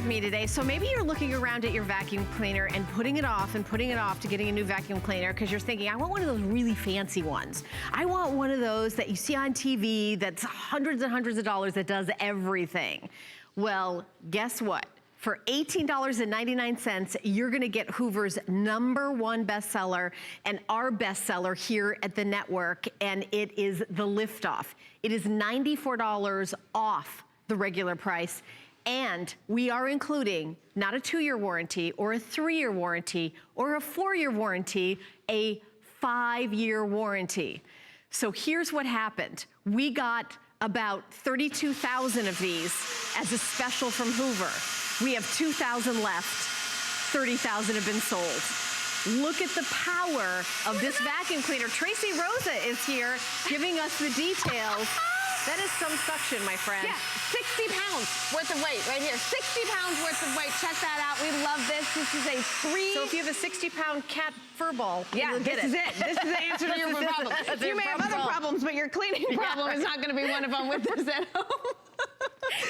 with me today. So maybe you're looking around at your vacuum cleaner and putting it off to getting a new vacuum cleaner because you're thinking, I want one of those really fancy ones. I want one of those that you see on TV that's hundreds and hundreds of dollars that does everything. Well, guess what? For $18.99, you're gonna get Hoover's #1 bestseller and our bestseller here at the network, and it is the Liftoff. It is $94 off the regular price, and we are including not a 2-year warranty or a 3-year warranty or a 4-year warranty, a 5-year warranty. So here's what happened. We got about 32,000 of these as a special from Hoover. We have 2,000 left, 30,000 have been sold. Look at the power of this vacuum cleaner. Tracy Rosa is here giving us the details. That is some suction, my friend. Yeah, 60 pounds worth of weight right here. 60 pounds worth of weight. Check that out. We love this. This is a So if you have a 60-pound cat fur ball, yeah, this is it. This is the answer to your problem. You may have other problems, but your cleaning problem is not going to be one of them with this at home.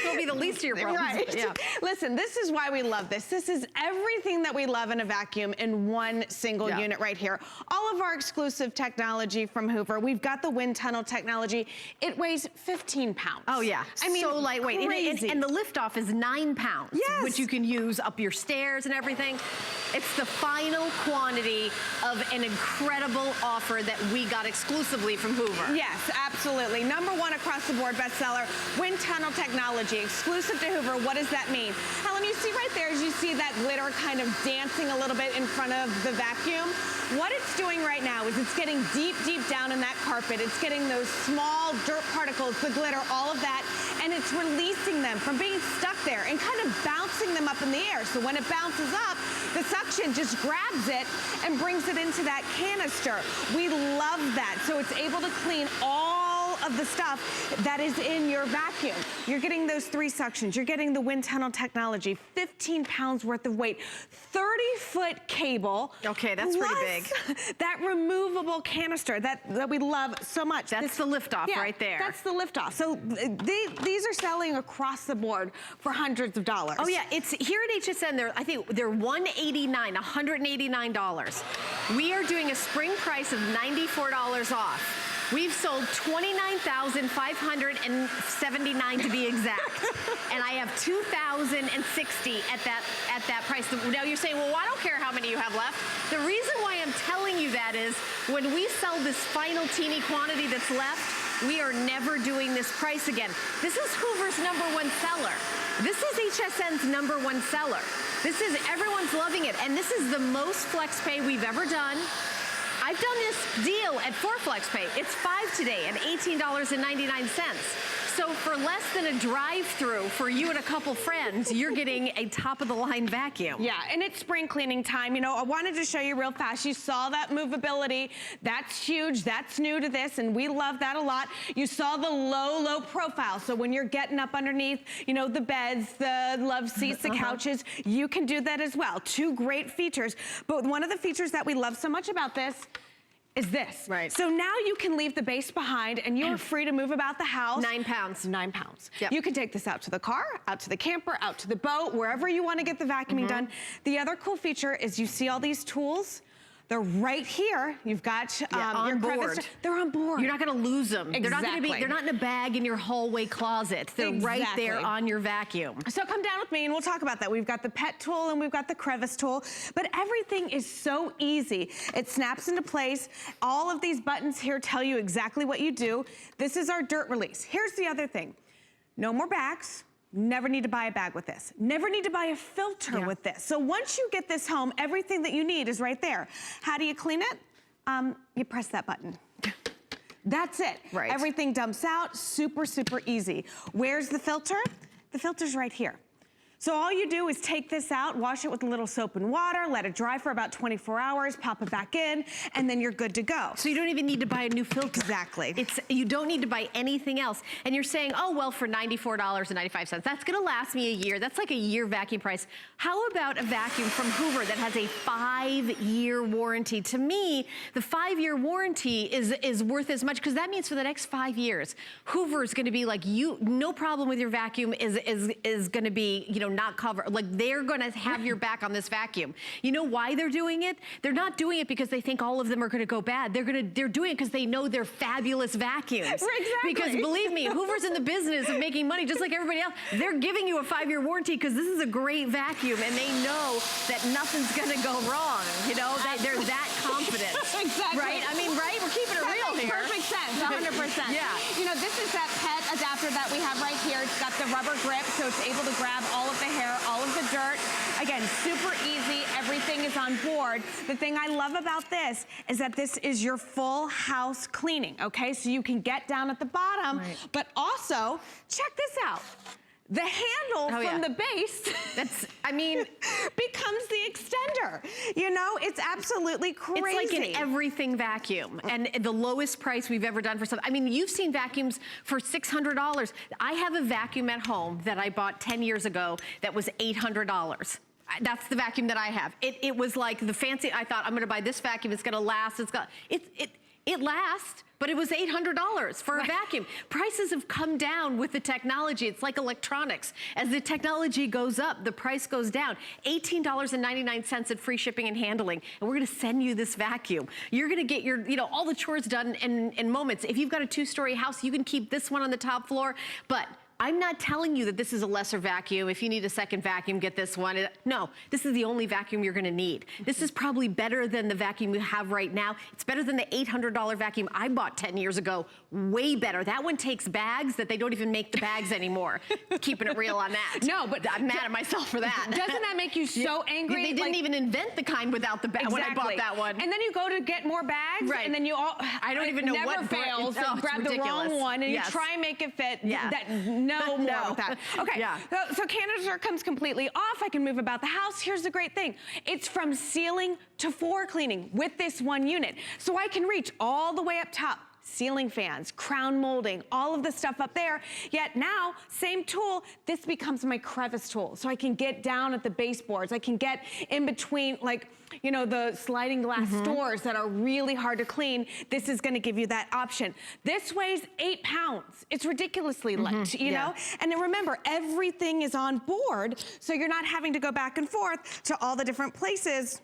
It'll be the least of your problems. Right. Yeah. Listen, this is why we love this. This is everything that we love in a vacuum in one single unit right here. All of our exclusive technology from Hoover. We've got the WindTunnel technology. It weighs 15 pounds. Oh yeah, I mean, so lightweight. And the Liftoff is 9 pounds, which you can use up your stairs and everything. It's the final quantity of an incredible offer that we got exclusively from Hoover. Yes, absolutely. #1 across the board bestseller, WindTunnel technology, exclusive to Hoover. What does that mean? Helen, you see right there, as you see that glitter kind of dancing a little bit in front of the vacuum, what it's doing right now is it's getting deep, deep down in that carpet. It's getting those small dirt particles, the glitter, all of that, and it's releasing them from being stuck there and kind of bouncing them up in the air. So when it bounces up, the suction just grabs it and brings it into that canister. We love that. So it's able to clean all of the stuff that is in your vacuum. You're getting those 3 suctions. You're getting the WindTunnel technology, 15 pounds worth of weight, 30-foot cable. Okay, that's pretty big. That removable canister that we love so much. That's the Liftoff right there. That's the Liftoff. So these are selling across the board for hundreds of dollars. Oh yeah, it's here at HSN. I think they're $189. We are doing a spring price of $94 off. We've sold 29,579 to be exact. And I have 2,060 at that price. Now you're saying, well, I don't care how many you have left. The reason why I'm telling you that is when we sell this final teeny quantity that's left, we are never doing this price again. This is Hoover's #1 seller. This is HSN's #1 seller. Everyone's loving it. And this is the most flex pay we've ever done. I've done this deal at 4 flex pay. It's 5 today at $18.99. So for less than a drive-through for you and a couple friends, you're getting a top-of-the-line vacuum. Yeah, and it's spring cleaning time. You know, I wanted to show you real fast. You saw that movability. That's huge. That's new to this, and we love that a lot. You saw the low profile. So when you're getting up underneath, you know, the beds, the love seats, the couches, you can do that as well. 2 great features. But one of the features that we love so much about this is this. Right. So now you can leave the base behind and you're free to move about the house. 9 pounds. 9 pounds. Yep. You can take this out to the car, out to the camper, out to the boat, wherever you want to get the vacuuming done. The other cool feature is you see all these tools? They're right here. You've got your Crevice. They're on board. You're not going to lose them. Exactly. They're not going to be. They're not in a bag in your hallway closet. They're right there on your vacuum. So come down with me and we'll talk about that. We've got the pet tool and we've got the Crevice tool, but everything is so easy. It snaps into place. All of these buttons here tell you exactly what you do. This is our dirt release. Here's the other thing. No more bags. Never need to buy a bag with this. Never need to buy a filter with this. So once you get this home, everything that you need is right there. How do you clean it? You press that button. That's it. Right. Everything dumps out, super, super easy. Where's the filter? The filter's right here. So all you do is take this out, wash it with a little soap and water, let it dry for about 24 hours, pop it back in, and then you're good to go. So you don't even need to buy a new filter. Exactly. You don't need to buy anything else. And you're saying, oh, well, for $94.95, that's gonna last me a year. That's like a year vacuum price. How about a vacuum from Hoover that has a 5-year warranty? To me, the 5-year warranty is worth as much, because that means for the next 5 years, Hoover is gonna be like, no problem with your vacuum is gonna be, you know, not cover, like they're gonna have your back on this vacuum. You know why they're doing it? They're not doing it because they think all of them are gonna go bad. They're doing it because they know they're fabulous vacuums. Exactly. Because believe me, Hoover's in the business of making money just like everybody else. They're giving you a 5-year warranty because this is a great vacuum and they know that nothing's gonna go wrong. You know, they're that confident. Exactly. Right? I mean, right? We're keeping it real here. Perfect sense, 100%. Yeah. You know, this is that pet adapter that we have right here. It's got the rubber grip, so it's able to grab all of the hair, all of the dirt. Again, super easy. Everything is on board. The thing I love about this is that this is your full house cleaning, okay? So you can get down at the bottom, but also, check this out. The handle from the base becomes the extender. You know, it's absolutely crazy. It's like an everything vacuum. And the lowest price we've ever done for something. I mean, you've seen vacuums for $600. I have a vacuum at home that I bought 10 years ago that was $800. That's the vacuum that I have. It was like the fancy, I thought I'm gonna buy this vacuum, it's gonna last, it lasts. But it was $800 for a vacuum. Prices have come down with the technology. It's like electronics. As the technology goes up, the price goes down. $18.99 at free shipping and handling. And we're gonna send you this vacuum. You're gonna get your, you know, all the chores done in moments. If you've got a 2-story house, you can keep this one on the top floor, but I'm not telling you that this is a lesser vacuum. If you need a second vacuum, get this one. No, this is the only vacuum you're gonna need. This is probably better than the vacuum you have right now. It's better than the $800 vacuum I bought 10 years ago. Way better. That one takes bags that they don't even make the bags anymore. Keeping it real on that. No, but I'm mad at myself for that. Doesn't that make you so angry? They didn't even invent the kind without the bag when I bought that one. And then you go to get more bags, and then you all, I don't even know what fails. So grab the wrong one, and you try and make it fit. No more with that. Okay, so canister comes completely off. I can move about the house. Here's the great thing. It's from ceiling to floor cleaning with this one unit. So I can reach all the way up top. Ceiling fans, crown molding, all of the stuff up there. Yet now, same tool, this becomes my crevice tool. So I can get down at the baseboards. I can get in between, like, you know, the sliding glass doors that are really hard to clean. This is gonna give you that option. This weighs 8 pounds. It's ridiculously light, you know? And then remember, everything is on board, so you're not having to go back and forth to all the different places,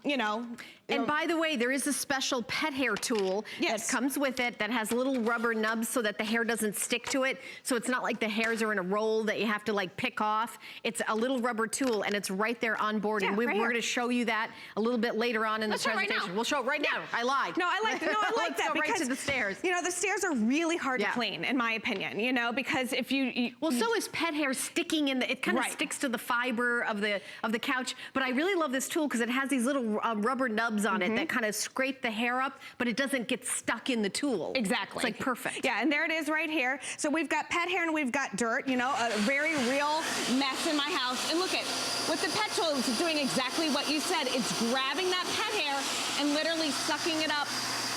you know. And by the way, there is a special pet hair tool that comes with it that has little rubber nubs so that the hair doesn't stick to it. So it's not like the hairs are in a roll that you have to like pick off. It's a little rubber tool and it's right there on board. And we're gonna show you that a little bit later on in the presentation. We'll show it right now. I lied. No, I like that. No, I like that because because right to the stairs. You know, the stairs are really hard to clean, in my opinion. You know, because if you well, so is pet hair sticking in the. It kind of sticks to the fiber of the couch. But I really love this tool because it has these little rubber nubs on it that kind of scrape the hair up, but it doesn't get stuck in the tool. Exactly. It's like perfect. Yeah, and there it is right here. So we've got pet hair and we've got dirt, you know, a very real mess in my house. And look at, with the pet tool, it's doing exactly what you said. It's grabbing that pet hair and literally sucking it up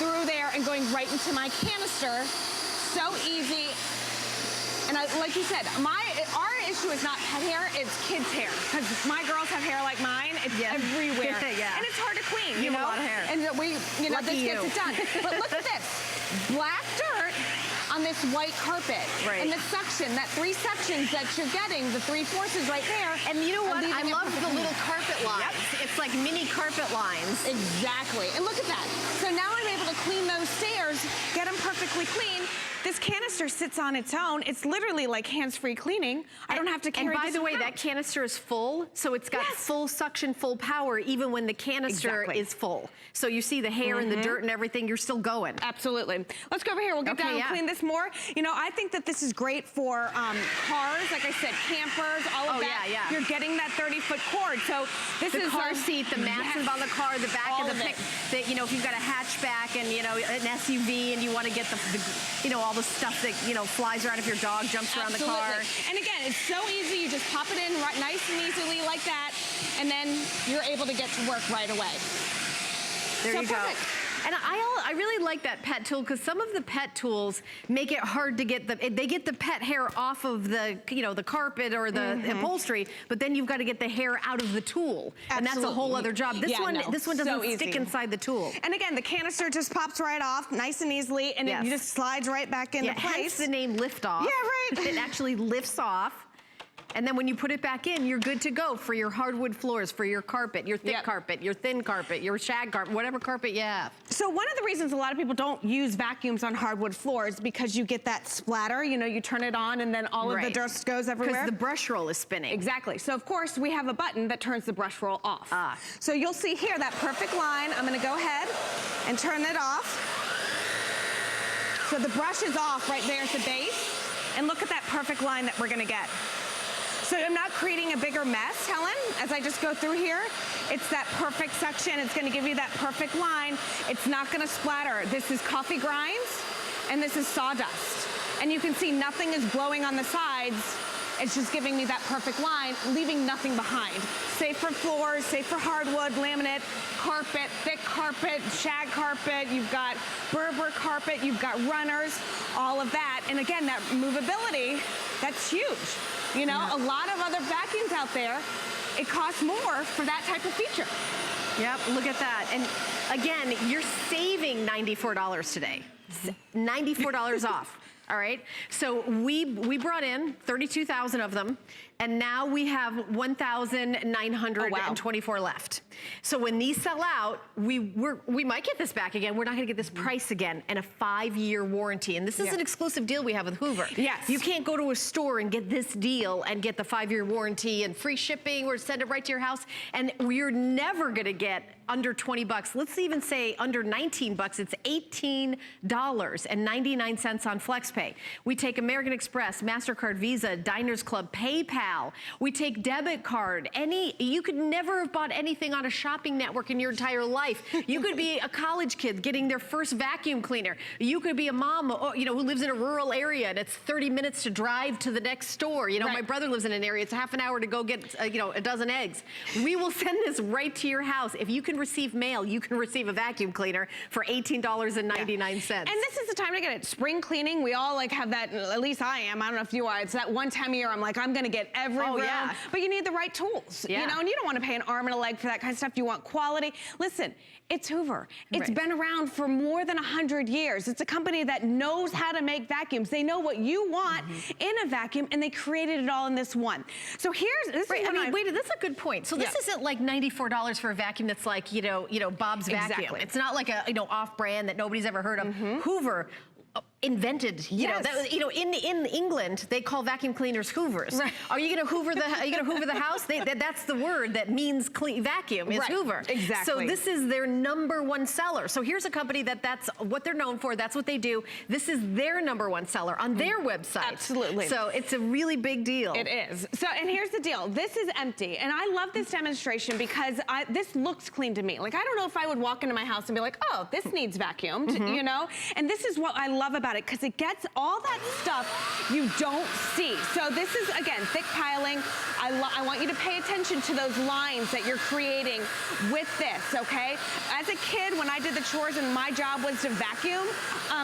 through there and going right into my canister. So easy. And like you said, our issue is not pet hair, it's kids' hair. Because my girls have hair like mine, it's everywhere. And it's hard to clean, you know? A lot of hair. And we, you know, this gets it done. But look at this, black dirt on this white carpet. And the suction, that 3 sections that you're getting, the 3 forces right there. And you know what? I love the little carpet lines. It's like mini carpet lines. Exactly. And look at that. So now I'm able to clean those stairs, get them perfectly clean. This canister sits on its own. It's literally like hands-free cleaning. I don't have to carry this around. And by the way, that canister is full, so it's got full suction, full power, even when the canister is full. So you see the hair and the dirt and everything, you're still going. Absolutely. Let's go over here. We'll get down and clean this more. You know, I think that this is great for cars, like I said, campers, all of that. You're getting that 30-foot cord. So this is the car seat, the mats on the car, the back of the you know, if you've got a hatchback and, you know, an SUV and you want to get the you know, all the stuff that, you know, flies around if your dog jumps around the car. And again, it's so easy. You just pop it in nice and easily like that, and then you're able to get to work right away. There you go. And I really like that pet tool because some of the pet tools make it hard to get they get the pet hair off of the, you know, the carpet or the upholstery, but then you've got to get the hair out of the tool. And that's a whole other job. This one doesn't stick inside the tool. And again, the canister just pops right off nice and easily, and it just slides right back into place. Hence the name lift off. Yeah, right. It actually lifts off. And then when you put it back in, you're good to go for your hardwood floors, for your carpet, your thick carpet, your thin carpet, your shag carpet, whatever carpet you have. So one of the reasons a lot of people don't use vacuums on hardwood floors because you get that splatter, you know, you turn it on and then all of the dust goes everywhere. Because the brush roll is spinning. Exactly. So of course we have a button that turns the brush roll off. So you'll see here that perfect line. I'm gonna go ahead and turn it off. So the brush is off right there at the base. And look at that perfect line that we're gonna get. So I'm not creating a bigger mess, Helen, as I just go through here. It's that perfect section. It's gonna give you that perfect line. It's not gonna splatter. This is coffee grinds, and this is sawdust. And you can see nothing is glowing on the sides. It's just giving me that perfect line, leaving nothing behind. Safe for floors, safe for hardwood, laminate, carpet, thick carpet, shag carpet, you've got Berber carpet, you've got runners, all of that. And again, that movability, that's huge. You know, a lot of other vacuums out there, it costs more for that type of feature. Yep, look at that. And again, you're saving $94 today. $94 off. All right, so we brought in 32,000 of them, and now we have 1,924 left. So when these sell out, we might get this back again. We're not gonna get this price again, and a 5-year warranty. And this is an exclusive deal we have with Hoover. Yes. You can't go to a store and get this deal and get the 5-year warranty and free shipping or send it right to your house. And we're never gonna get under 20 bucks. Let's even say under 19 bucks. It's $18.99 on FlexPay. We take American Express, MasterCard, Visa, Diners Club, PayPal. We take debit card. You could never have bought anything on a shopping network in your entire life. You could be a college kid getting their first vacuum cleaner. You could be a mom, you know, who lives in a rural area and it's 30 minutes to drive to the next store. You know, my brother lives in an area, it's half an hour to go get, you know, a dozen eggs. We will send this right to your house. If you can receive mail, you can receive a vacuum cleaner for $18.99. And this is the time to get it. Spring cleaning, we all like have that, at least I am, I don't know if you are, it's that one time a year I'm like, I'm gonna get every room. But you need the right tools, you know, and you don't wanna pay an arm and a leg for that kind of stuff. You want quality. Listen, it's Hoover. It's been around for more than 100 years. It's a company that knows how to make vacuums. They know what you want in a vacuum, and they created it all in this one. So here's, this is I mean, wait, that's a good point. So this isn't like $94 for a vacuum that's like, you know, Bob's Vacuum. It's not like a, you know, off-brand that nobody's ever heard of. Hoover invented, you know, that, you know, in England they call vacuum cleaners Hoovers. Are you going to Hoover the? Are you going to Hoover the house? That's the word that means clean vacuum is Hoover. Exactly. So this is their #1 seller. So here's a company that's what they're known for. That's what they do. This is their #1 seller on their website. Absolutely. So it's a really big deal. It is. So, and here's the deal. This is empty, and I love this demonstration because this looks clean to me. Like, I don't know if I would walk into my house and be like, oh, this needs vacuumed, you know? And this is what I love about it, because it gets all that stuff you don't see. So this is, again, thick piling. I want you to pay attention to those lines that you're creating with this, okay? As a kid, when I did the chores and my job was to vacuum,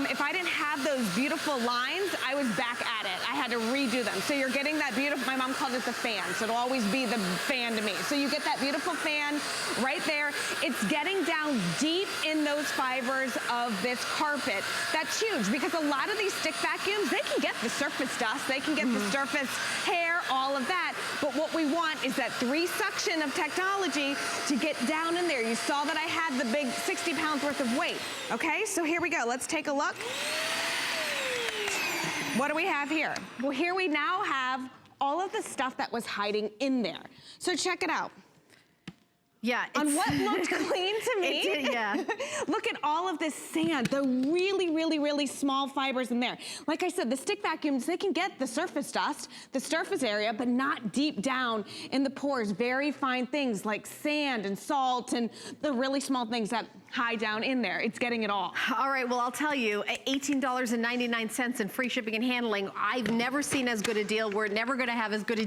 if I didn't have those beautiful lines, I was back at it. I had to redo them. So you're getting that beautiful, my mom called it the fan, so it'll always be the fan to me. So you get that beautiful fan right there. It's getting down deep in those fibers of this carpet. That's huge, because a lot of these stick vacuums, they can get the surface dust, they can get the surface hair, all of that. But what we want is that 3-suction of technology to get down in there. You saw that I had the big 60 pounds worth of weight. Okay, so here we go. Let's take a look. What do we have here? Well, here we now have all of the stuff that was hiding in there. So check it out. Yeah. On what looked clean to me. It did, yeah. Look at all of this sand, the really, really, really small fibers in there. Like I said, the stick vacuums, they can get the surface dust, the surface area, but not deep down in the pores. Very fine things like sand and salt and the really small things that hide down in there. It's getting it all. All right, well, I'll tell you, $18.99 and free shipping and handling. I've never seen as good a deal. We're never gonna have as good a deal